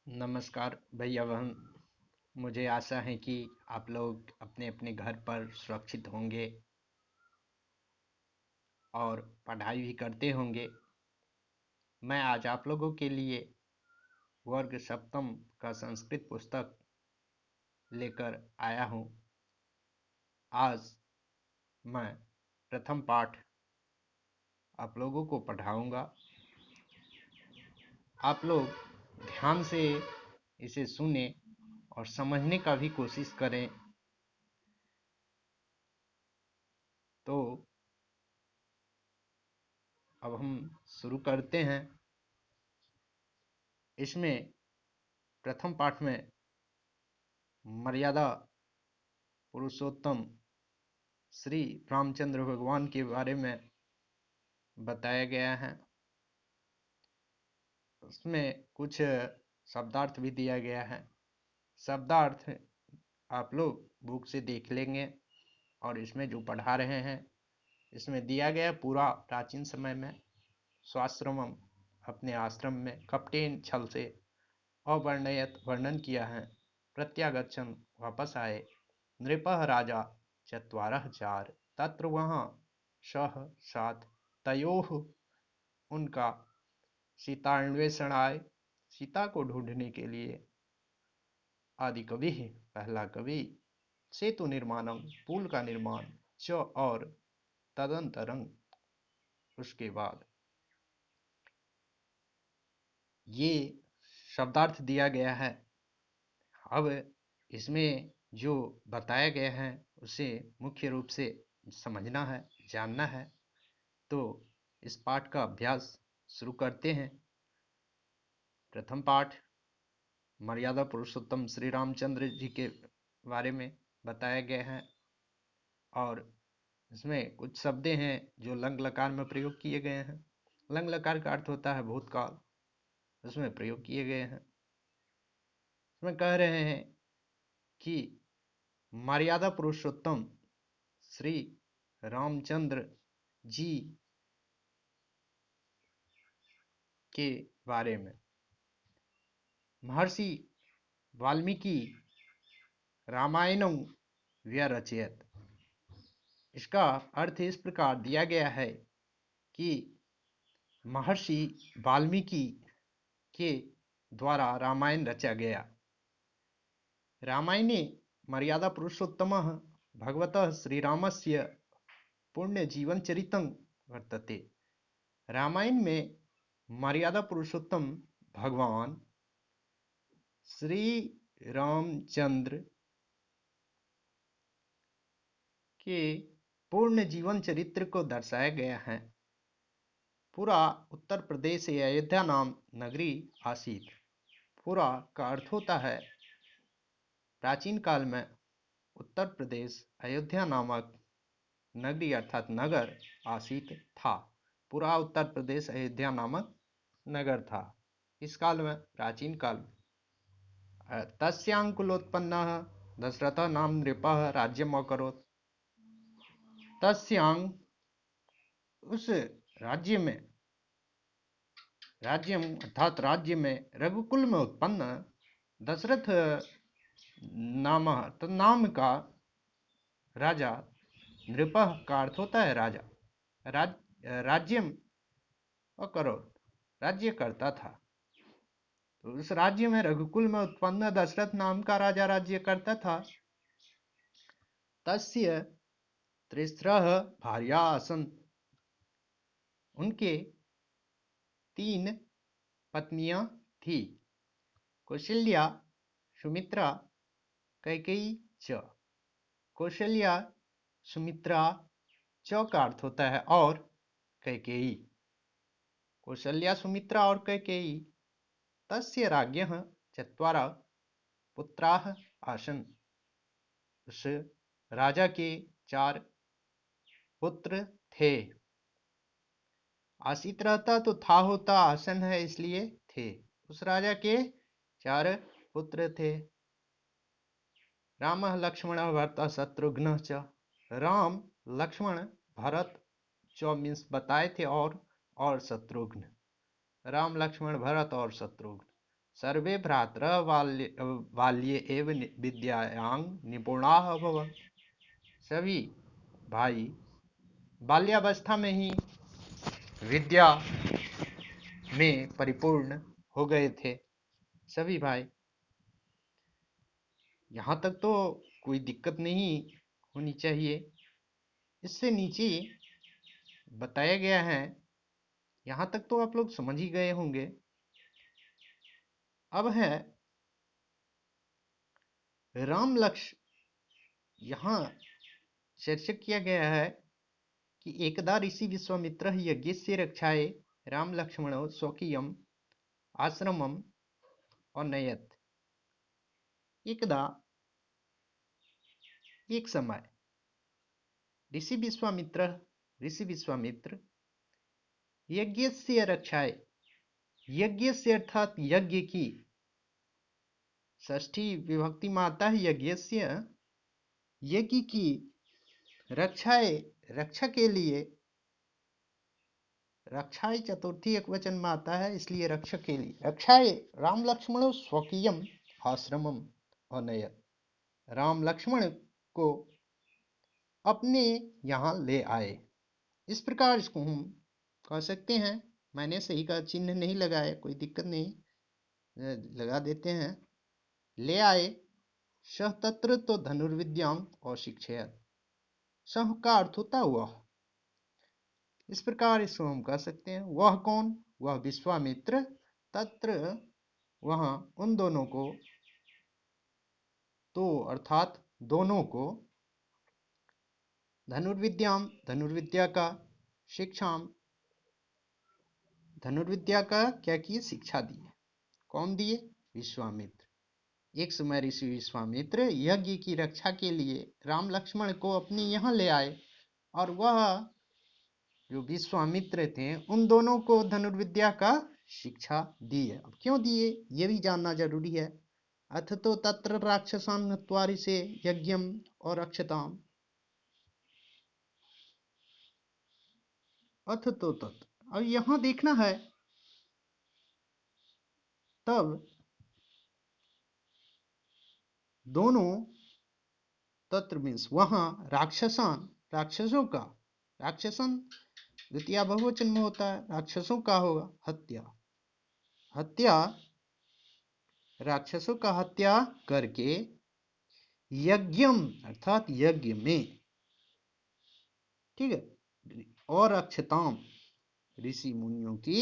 नमस्कार भैया बहन। मुझे आशा है कि आप लोग अपने अपने घर पर सुरक्षित होंगे और पढ़ाई भी करते होंगे। मैं आज आप लोगों के लिए वर्ग सप्तम का संस्कृत पुस्तक लेकर आया हूँ। आज मैं प्रथम पाठ आप लोगों को पढ़ाऊँगा। आप लोग ध्यान से इसे सुने और समझने का भी कोशिश करें। तो अब हम शुरू करते हैं। इसमें प्रथम पाठ में मर्यादा पुरुषोत्तम श्री रामचंद्र भगवान के बारे में बताया गया है। उसमें कुछ शब्दार्थ भी दिया गया है। शब्दार्थ आप लोग बुक से देख लेंगे और इसमें जो पढ़ा रहे हैं इसमें दिया गया पूरा प्राचीन समय में स्वाश्रमम अपने आश्रम में कपटेन छल से अवर्णयत वर्णन किया है। प्रत्यागच्छन वापस आए नृपः राजा चत्वारः चार तत्र वहाँ सह साथ तयोः उनका सीतान्वेषणाय सीता को ढूंढने के लिए आदि कवि पहला कवि सेतु निर्माणम पुल का निर्माण च और तदंतरंग उसके बाद ये शब्दार्थ दिया गया है। अब इसमें जो बताया गया है उसे मुख्य रूप से समझना है, जानना है। तो इस पाठ का अभ्यास शुरू करते हैं। प्रथम पाठ मर्यादा पुरुषोत्तम श्री रामचंद्र जी के बारे में बताया गया है और इसमें कुछ शब्द हैं जो लंग लकार में प्रयोग किए गए हैं। लंग लकार का अर्थ होता है भूतकाल, उसमें प्रयोग किए गए हैं। इसमें कह रहे हैं कि मर्यादा पुरुषोत्तम श्री रामचंद्र जी के बारे में महर्षि वाल्मीकि रामायणं व्यरचयत। इसका अर्थ इस प्रकार दिया गया है कि महर्षि वाल्मीकि के द्वारा रामायण रचा गया। रामायणे मर्यादा पुरुषोत्तमः भगवतः श्रीरामस्य पुण्यजीवनचरितं वर्तते। रामायण में मर्यादा पुरुषोत्तम भगवान श्री रामचंद्र के पूर्ण जीवन चरित्र को दर्शाया गया है। पुरा उत्तर प्रदेश अयोध्या नाम नगरी आसीत। पुरा का अर्थ होता है प्राचीन काल में उत्तर प्रदेश अयोध्या नामक नगरी अर्थात नगर आसीत था। पूरा उत्तर प्रदेश अयोध्या नामक नगर था। इस काल में प्राचीन काल तस्यांकुलोत्पन्नः दशरथः नाम नृपः राज्यम अकरोत्। तस्यांग उस राज्यम अर्थात राज्य में रघुकुल में उत्पन्न दशरथ नाम का राजा, नृपः का अर्थ होता है राजा, राज्यम अकरोत् राज्य करता था। तो उस राज्य में रघुकुल में उत्पन्न दशरथ नाम का राजा राज्य करता था। तस्य त्रिस्रः भार्या आसन। उनके 3 पत्नियां थी। कौशल्या सुमित्रा कैकेयी च। कौशल्या सुमित्रा च का अर्थ होता है और कैकेयी। कौशल्या सुमित्रा और कैकेयी तस्य राज्ञः चत्वारः पुत्राः आसन्। उस राजा के 4 पुत्र थे। आसित रहता तो था होता, आसन है इसलिए थे। उस राजा के 4 पुत्र थे। रामः लक्ष्मणः भरतः शत्रुघ्नः च। राम, लक्ष्मण, भरत 24 बताए थे और शत्रुघ्न। राम, लक्ष्मण, भरत और शत्रुघ्न सर्वे भ्रातरः बाल्ये एव विद्यायां निपुणाः अभवन्। सभी भाई बाल्यावस्था में ही विद्या में परिपूर्ण हो गए थे। सभी भाई, यहाँ तक तो कोई दिक्कत नहीं होनी चाहिए। इससे नीचे बताया गया है, यहाँ तक तो आप लोग समझ ही गए होंगे। अब है राम लक्ष्मण। यहाँ चर्चा किया गया है कि एकदा ऋषि विश्वामित्र यज्ञस्य रक्षाये राम लक्ष्मणौ स्वकीयम् आश्रमम् अनयत्। एकदा, एक समय, ऋषि विश्वामित्र यज्ञस्य रक्षाये, यज्ञस्य अर्थात यज्ञ की षष्ठी विभक्ति में आता है यज्ञस्य, यज्ञ की रक्षाए, रक्षा के लिए, रक्षाए चतुर्थी एक वचन में आता है, इसलिए रक्षा के लिए, रक्षाए राम लक्ष्मण स्वकीयम आश्रमम अनयत। राम लक्ष्मण को अपने यहाँ ले आए। इस प्रकार इसको हम कह सकते हैं। मैंने सही का चिन्ह नहीं लगाया, कोई दिक्कत नहीं, लगा देते हैं। ले आए। सह तत्र तो धनुर्विद्याम और शिक्षयत। सह का अर्थ होता वह। इस प्रकार इसको हम कह सकते हैं। वह कौन? वह विश्वामित्र। तत्र, वहां, उन दोनों को, तो अर्थात दोनों को, धनुर्विद्याम, धनुर्विद्या का, शिक्षाम, धनुर्विद्या का क्या किए? शिक्षा दिए। कौन दिए? विश्वामित्र। एक समय ऋषि विश्वामित्र यज्ञ की रक्षा के लिए राम लक्ष्मण को अपने यहाँ ले आए, और वह जो विश्वामित्र थे उन दोनों को धनुर्विद्या का शिक्षा दिए। अब क्यों दिए ये भी जानना जरूरी है। अथ तो तत्र राक्षसान हत्वा ऋषे यज्ञम और अक्षताम। अथ तो तत्, अब यहां देखना है, तब दोनों, तत्र मीन्स वहां, राक्षसान, राक्षसों का, राक्षसन द्वितीय बहुवचन में होता है, राक्षसों का होगा हत्या, हत्या, राक्षसों का हत्या करके यज्ञम अर्थात यज्ञ में, ठीक है, और अक्षताम, ऋषि मुनियों की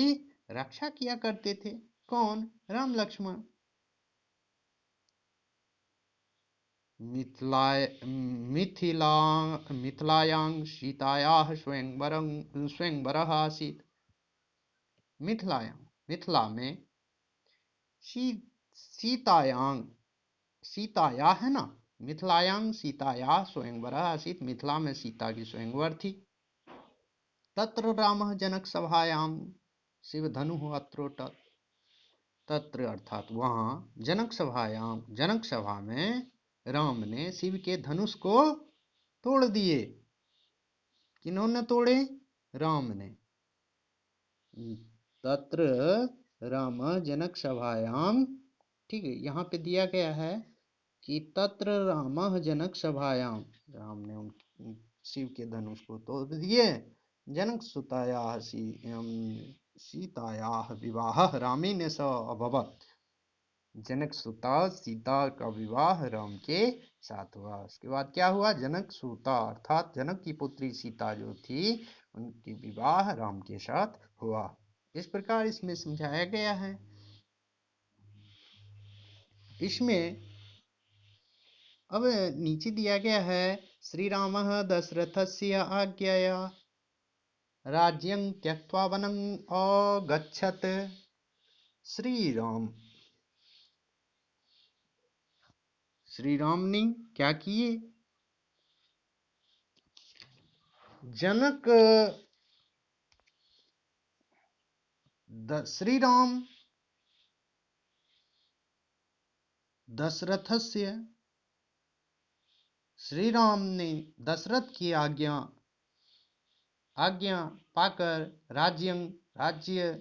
रक्षा किया करते थे। कौन? राम लक्ष्मण। मिथिला मिथिलायां सीतायाः स्वयंवरः आसीत्। मिथिलायां, मिथिला में, सीतायां, सीताया है ना, मिथिलायां सीताया स्वयंवरः आसीत्। मिथिला में सीता की स्वयंवर थी। तत्र रामः जनक सभायां शिव धनु अत्रोटत्। तत्र अर्थात वहां, जनक सभायां, जनक सभा में राम ने शिव के धनुष को तोड़ दिए। किन्होंने तोड़े? राम ने। तत्र राम जनक सभायां, ठीक है, यहाँ पे दिया गया है कि तत्र राम जनक सभायां, राम ने उन शिव के धनुष को तोड़ दिए। जनक सुताया सीताया विवाह रामेण सह अभवत्। जनक सुता सीता का विवाह राम के साथ हुआ। उसके बाद क्या हुआ? जनक सुता अर्थात जनक की पुत्री सीता जो थी, उनकी विवाह राम के साथ हुआ। इस प्रकार इसमें समझाया गया है। इसमें अब नीचे दिया गया है, श्री राम दशरथस्य आज्ञया राज्यं त्यक्त्वा वनं अगच्छत्। श्री राम, श्री राम ने क्या किए? जनक, श्री राम दशरथस्य, श्री राम ने दशरथ की आज्ञा, आज्ञा पाकर राज्य, राज्य,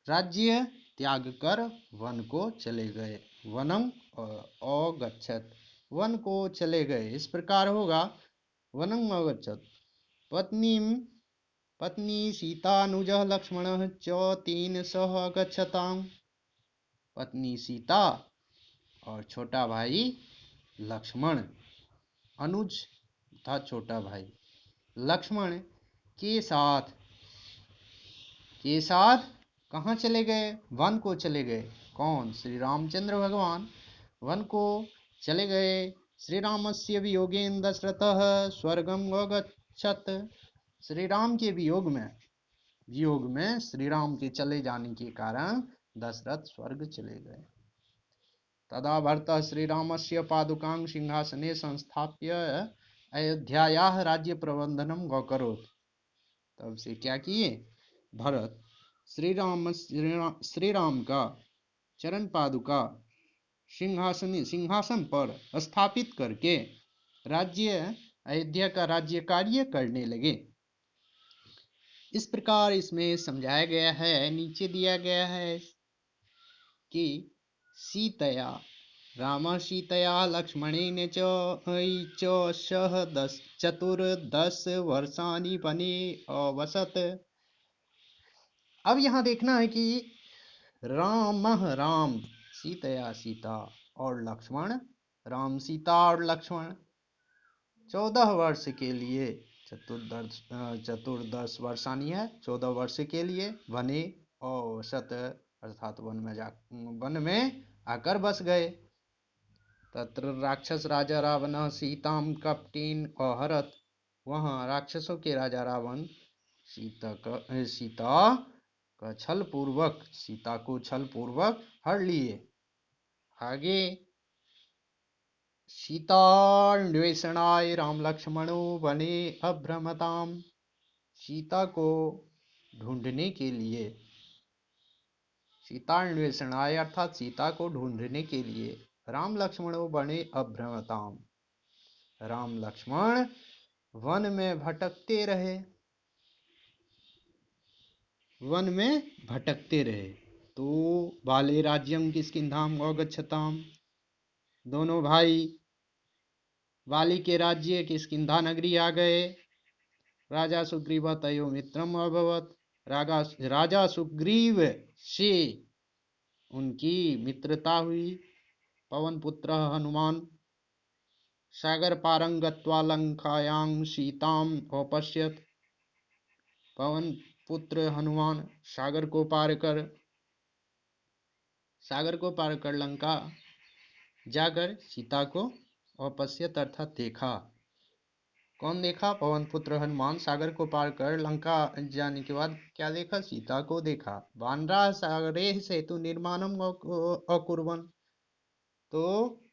राज्य त्याग कर वन को चले गए। वनम अगच्छत, वन को चले गए। इस प्रकार होगा वनम अगच्छत। पत्नी पत्नी सीतानुजः लक्ष्मणः च तेन सह अगच्छताम्। पत्नी सीता और छोटा भाई लक्ष्मण, अनुज था छोटा भाई, लक्ष्मण के साथ कहाँ चले गए? वन को चले गए। कौन? श्री रामचंद्र भगवान वन को चले गए। श्री रामस्य वियोगेन दशरथः स्वर्गम अगच्छत। श्री राम के वियोग में श्री राम के चले जाने के कारण दशरथ स्वर्ग चले गए। तदा भरतः श्री रामस्य पादुकां सिंहासने संस्थाप्य अयोध्यायाः राज्य प्रबंधनम अकरोत्। तब से क्या किए? भरत श्री राम का चरण पादुका सिंहासन पर स्थापित करके अयोध्या का राज्य कार्य करने लगे। इस प्रकार इसमें समझाया गया है, नीचे दिया गया है कि सीतया राम सीतया लक्ष्मणेन च सह 14 वर्षाणि वने अवसत। अब यहाँ देखना है कि राम सीतया सीता और लक्ष्मण, राम सीता और लक्ष्मण 14 वर्ष के लिए, 14 वर्षानी है 14 वर्ष के लिए, वने अवसत अर्थात वन में आकर बस गए। तत्र राक्षस राजा रावण सीताम कपटेन अहरत। वहाँ राक्षसों के राजा रावण सीता को छल पूर्वक हर लिए। आगे सीतान्वेषणाय राम लक्ष्मणो वने अभ्रमताम। सीता को ढूंढने के लिए, सीतान्वेषणाय अर्थात सीता को ढूंढने के लिए राम लक्ष्मणो वने अभ्रमताम, राम लक्ष्मण वन में भटकते रहे। तो बाले राज्यम किष्किंधाम अगच्छताम। दोनों भाई वाली के राज्य किष्किंधा नगरी आ गए। राजा सुग्रीव तयो मित्रम अभवत। राजा सुग्रीव से उनकी मित्रता हुई। पवन पुत्र हनुमान सागर पारं गत्वा लंकायां सीताम अपश्यत। पवन पुत्र हनुमान सागर को पार कर लंका जाकर सीता को अपश्यत अर्थात देखा। कौन देखा? पवन पुत्र हनुमान सागर को पार कर लंका जाने के बाद क्या देखा? सीता को देखा। वानरा सागरे सेतु निर्माणम अकुर्वन्। तो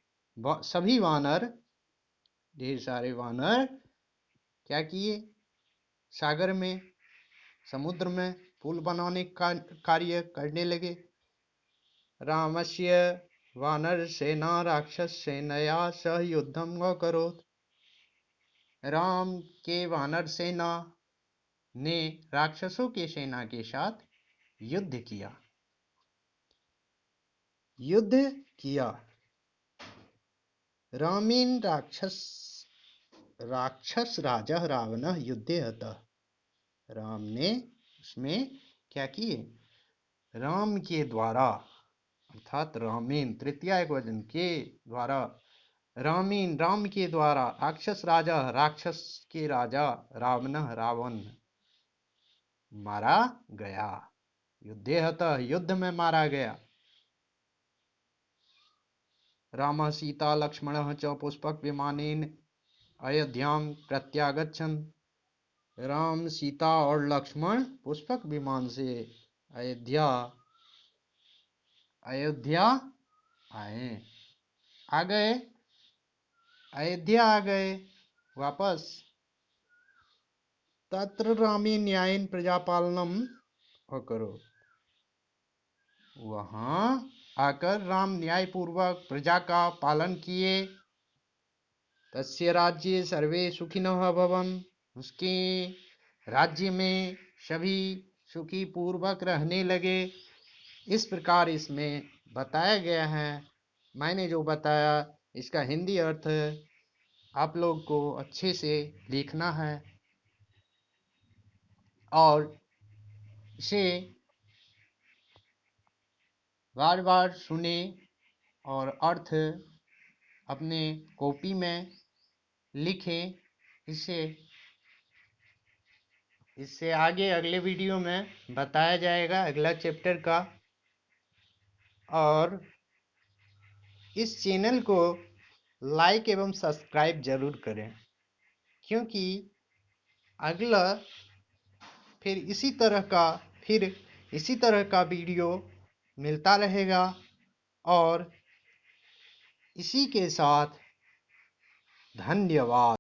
सभी वानर, ढेर सारे वानर क्या किए? सागर में, समुद्र में पुल बनाने का कार्य करने लगे। रामस्य वानर सेना राक्षस सेनया सह युद्धम अकरोत्। राम के वानर सेना ने राक्षसों के सेना के साथ युद्ध किया। रामेन राक्षस राजा रावण युद्धे हतः। राम ने उसमें क्या किए? राम के द्वारा अर्थात रामेन तृतीय एकवचन के द्वारा, राम के द्वारा राक्षस के राजा रावण मारा गया। युद्धे हतः युद्ध में मारा गया। राम सीता लक्ष्मण च पुष्पक विमानेन अयोध्यां प्रत्यागच्छन्। राम सीता और लक्ष्मण पुष्पक विमान से अयोध्या आ गए वापस। तत्र रामे न्यायेन प्रजापालनम अकरोत्। वहां आकर राम न्याय पूर्वक प्रजा का पालन किए। तस्य राज्ये सर्वे सुखिनः अभवन्। उसके राज्य में सभी सुखी पूर्वक रहने लगे। इस प्रकार इसमें बताया गया है। मैंने जो बताया इसका हिंदी अर्थ आप लोग को अच्छे से लिखना है और इसे बार बार सुने और अर्थ अपने कॉपी में लिखें। इससे आगे अगले वीडियो में बताया जाएगा अगला चैप्टर का। और इस चैनल को लाइक एवं सब्सक्राइब जरूर करें, क्योंकि अगला फिर इसी तरह का वीडियो मिलता रहेगा। और इसी के साथ धन्यवाद।